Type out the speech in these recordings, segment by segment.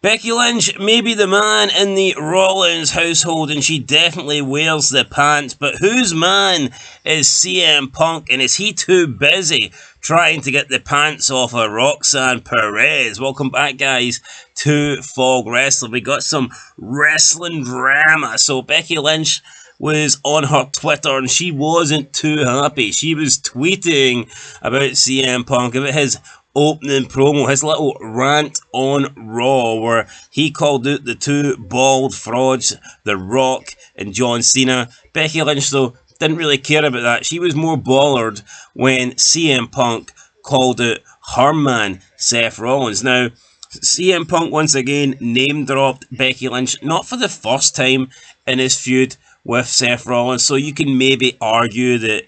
Becky Lynch may be the man in the Rollins household and she definitely wears the pants, but whose man is CM Punk, and is he too busy trying to get the pants off of Roxanne Perez? Welcome back, guys, to Fog Wrestling. We got some wrestling drama. So Becky Lynch was on her Twitter and she wasn't too happy. She was tweeting about CM Punk, about his opening promo, his little rant on Raw, where he called out the two bald frauds, The Rock and John Cena. Becky Lynch, though, didn't really care about that. She was more bothered when CM Punk called out her man, Seth Rollins. Now, CM Punk once again name-dropped Becky Lynch, not for the first time in his feud with Seth Rollins, so you can maybe argue that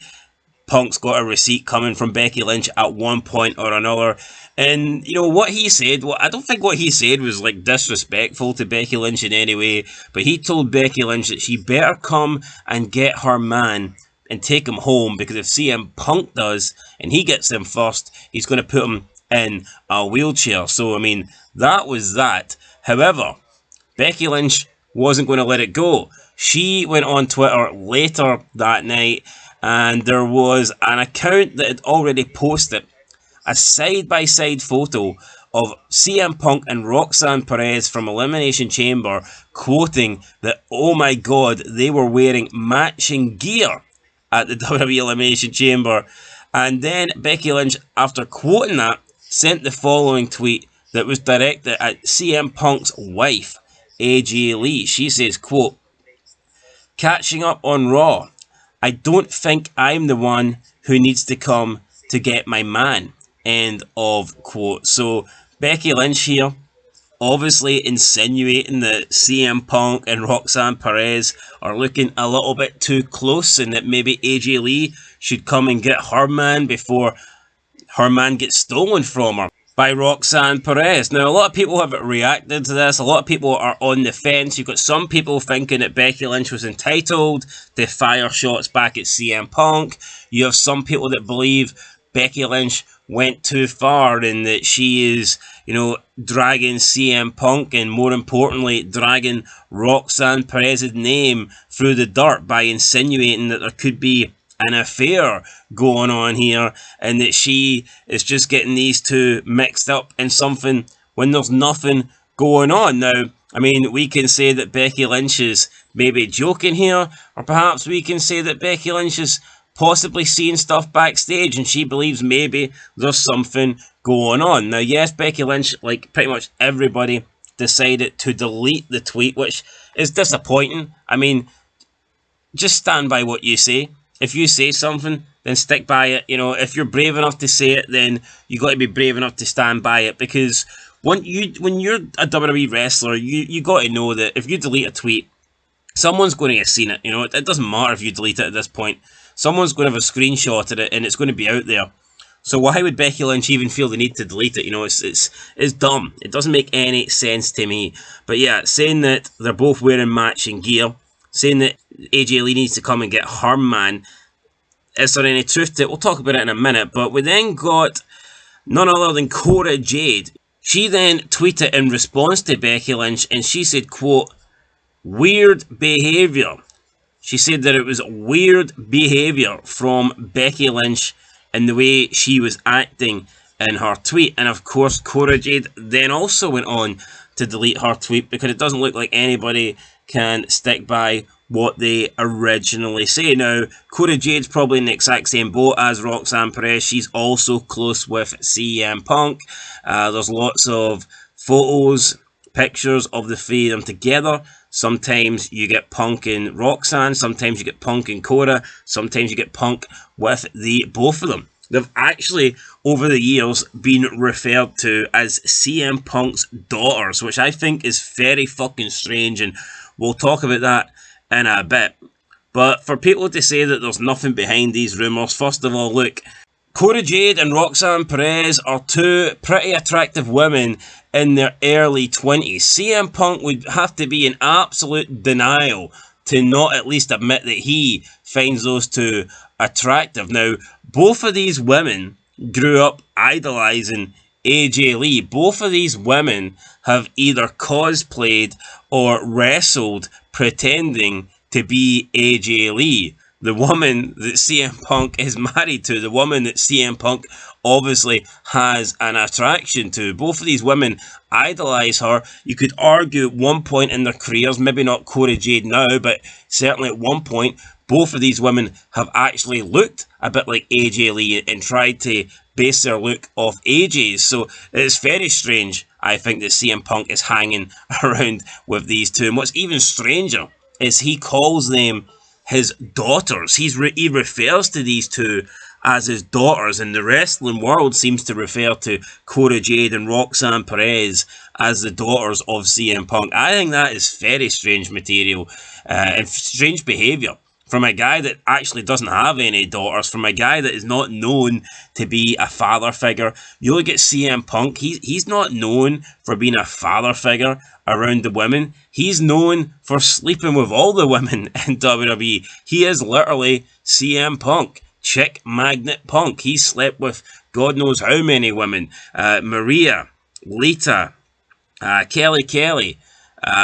Punk's got a receipt coming from Becky Lynch at one point or another. And, you know, what he said, I don't think what he said was, like, disrespectful to Becky Lynch in any way, but he told Becky Lynch that she better come and get her man and take him home, because if CM Punk does, and he gets him first, he's going to put him in a wheelchair. So, I mean, that was that. However, Becky Lynch wasn't going to let it go. She went on Twitter later that night, and there was an account that had already posted a side-by-side photo of CM Punk and Roxanne Perez from Elimination Chamber, quoting that, oh my god, they were wearing matching gear at the WWE Elimination Chamber. And then Becky Lynch, after quoting that, sent the following tweet that was directed at CM Punk's wife, AJ Lee. She says, quote, "Catching up on Raw. I don't think I'm the one who needs to come to get my man." End of quote. So Becky Lynch here, obviously insinuating that CM Punk and Roxanne Perez are looking a little bit too close, and that maybe AJ Lee should come and get her man before her man gets stolen from her by Roxanne Perez. Now, a lot of people have reacted to this. A lot of people are on the fence. You've got some people thinking that Becky Lynch was entitled to fire shots back at CM Punk. You have some people that believe Becky Lynch went too far and that she is, you know, dragging CM Punk and, more importantly, dragging Roxanne Perez's name through the dirt by insinuating that there could be an affair going on here, and that she is just getting these two mixed up in something when there's nothing going on. Now, I mean, we can say that Becky Lynch is maybe joking here, or perhaps we can say that Becky Lynch is possibly seeing stuff backstage and she believes maybe there's something going on. Now, yes, Becky Lynch, like pretty much everybody, decided to delete the tweet, which is disappointing. I mean, just stand by what you say. If you say something, then stick by it. You know, if you're brave enough to say it, then you got to be brave enough to stand by it. Because when you're a WWE wrestler, you got to know that if you delete a tweet, someone's going to have seen it. You know, it doesn't matter if you delete it at this point. Someone's going to have a screenshot of it, and it's going to be out there. So why would Becky Lynch even feel the need to delete it? You know, it's dumb. It doesn't make any sense to me. But yeah, saying that they're both wearing matching gear, saying that AJ Lee needs to come and get her man, is there any truth to it? We'll talk about it in a minute. But we then got none other than Cora Jade. She then tweeted in response to Becky Lynch, and she said, quote, "Weird behaviour." She said that it was weird behaviour from Becky Lynch in the way she was acting in her tweet. And of course, Cora Jade then also went on to delete her tweet, because it doesn't look like anybody can stick by what they originally say. Now, Cora Jade's probably in the exact same boat as Roxanne Perez. She's also close with CM Punk. There's lots of photos, pictures of the three of them together. Sometimes you get Punk and Roxanne, sometimes you get Punk and Cora, sometimes you get Punk with the both of them. They've actually, over the years, been referred to as CM Punk's daughters, which I think is very fucking strange, and we'll talk about that in a bit. But for people to say that there's nothing behind these rumours, first of all, look, Cora Jade and Roxanne Perez are two pretty attractive women in their early 20s. CM Punk would have to be in absolute denial to not at least admit that he finds those two attractive. Now, both of these women grew up idolising AJ Lee. Both of these women have either cosplayed or wrestled pretending to be AJ Lee, the woman that CM Punk is married to, the woman that CM Punk obviously has an attraction to. Both of these women idolize her. You could argue at one point in their careers, maybe not Cora Jade now, but certainly at one point, both of these women have actually looked a bit like AJ Lee and tried to base their look off AJ's. So it's very strange, I think, that CM Punk is hanging around with these two. And what's even stranger is he calls them his daughters. He refers to these two as his daughters, and the wrestling world seems to refer to Cora Jade and Roxanne Perez as the daughters of CM Punk. I think that is very strange material and strange behaviour from a guy that actually doesn't have any daughters, from a guy that is not known to be a father figure. You look at CM Punk, he's not known for being a father figure around the women. He's known for sleeping with all the women in WWE. He is literally CM Punk. Chick Magnet Punk. He slept with God knows how many women. Maria, Lita, Kelly,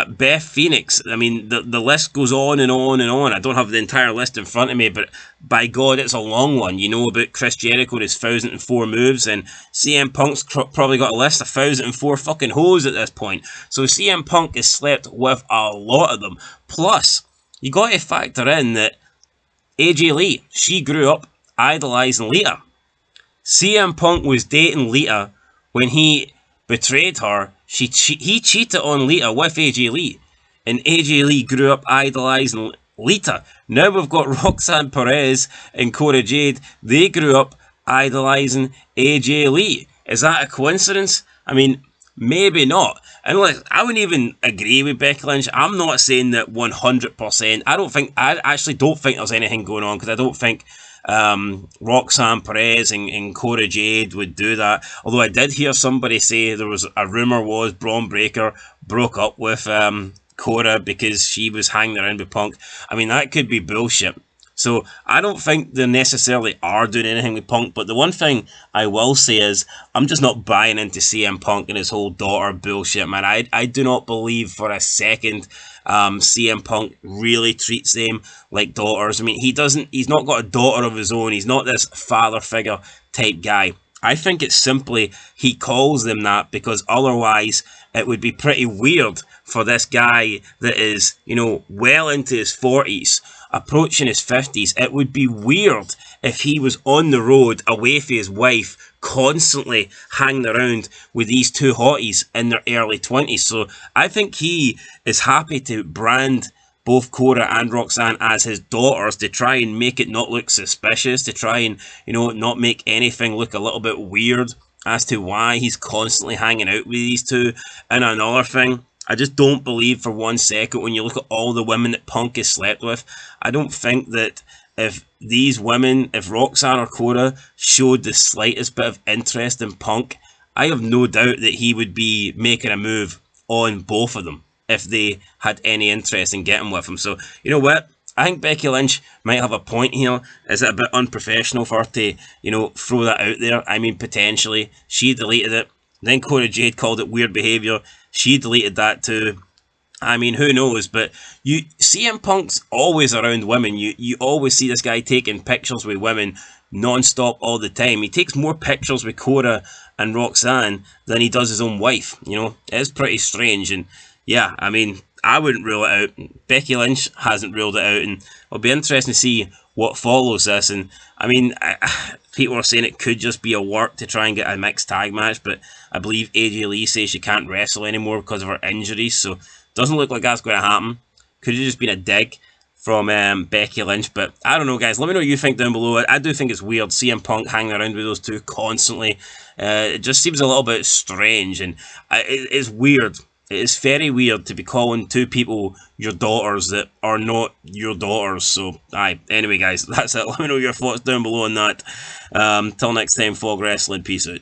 Beth Phoenix. I mean, the list goes on and on and on. I don't have the entire list in front of me, but by God, it's a long one. You know about Chris Jericho and his 1,004 moves, and CM Punk's probably got a list of 1,004 fucking hoes at this point. So CM Punk has slept with a lot of them. Plus, you got to factor in that AJ Lee, she grew up idolising Lita. CM Punk was dating Lita when he betrayed her. He cheated on Lita with AJ Lee. And AJ Lee grew up idolising Lita. Now we've got Roxanne Perez and Cora Jade. They grew up idolising AJ Lee. Is that a coincidence? I mean, maybe not. And look, I wouldn't even agree with Becky Lynch. I'm not saying that 100%. I actually don't think there's anything going on, because I don't think Roxanne Perez and Cora Jade would do that. Although I did hear somebody say there was a rumour was Braun Breaker broke up with Cora because she was hanging around with Punk. I mean, that could be bullshit. So I don't think they necessarily are doing anything with Punk, but the one thing I will say is I'm just not buying into CM Punk and his whole daughter bullshit, man. I do not believe for a second CM Punk really treats them like daughters. I mean, he's not got a daughter of his own. He's not this father figure type guy. I think it's simply he calls them that because otherwise it would be pretty weird for this guy that is, well into his 40s, approaching his 50s. It would be weird if he was on the road away from his wife, constantly hanging around with these two hotties in their early 20s. So I think he is happy to brand both Cora and Roxanne as his daughters to try and make it not look suspicious, to try and, not make anything look a little bit weird as to why he's constantly hanging out with these two. And another thing, I just don't believe for 1 second when you look at all the women that Punk has slept with, I don't think that if these women, if Roxanne or Cora showed the slightest bit of interest in Punk, I have no doubt that he would be making a move on both of them if they had any interest in getting with him. So, you know what? I think Becky Lynch might have a point here. Is it a bit unprofessional for her to, throw that out there? I mean, potentially. She deleted it. Then Cora Jade called it weird behaviour. She deleted that too. I mean, who knows? But CM Punk's always around women. You always see this guy taking pictures with women non-stop all the time. He takes more pictures with Cora and Roxanne than he does his own wife. It's pretty strange. And yeah, I mean, I wouldn't rule it out. Becky Lynch hasn't ruled it out, and it'll be interesting to see what follows this. And I mean, people are saying it could just be a work to try and get a mixed tag match, but I believe AJ Lee says she can't wrestle anymore because of her injuries, so doesn't look like that's going to happen. Could have just been a dig from Becky Lynch, but I don't know, guys. Let me know what you think down below. I do think it's weird, CM Punk hanging around with those two constantly. It just seems a little bit strange, and it's weird. It is very weird to be calling two people your daughters that are not your daughters. So, anyway, guys, that's it. Let me know your thoughts down below on that. Till next time, Fog Wrestling. Peace out.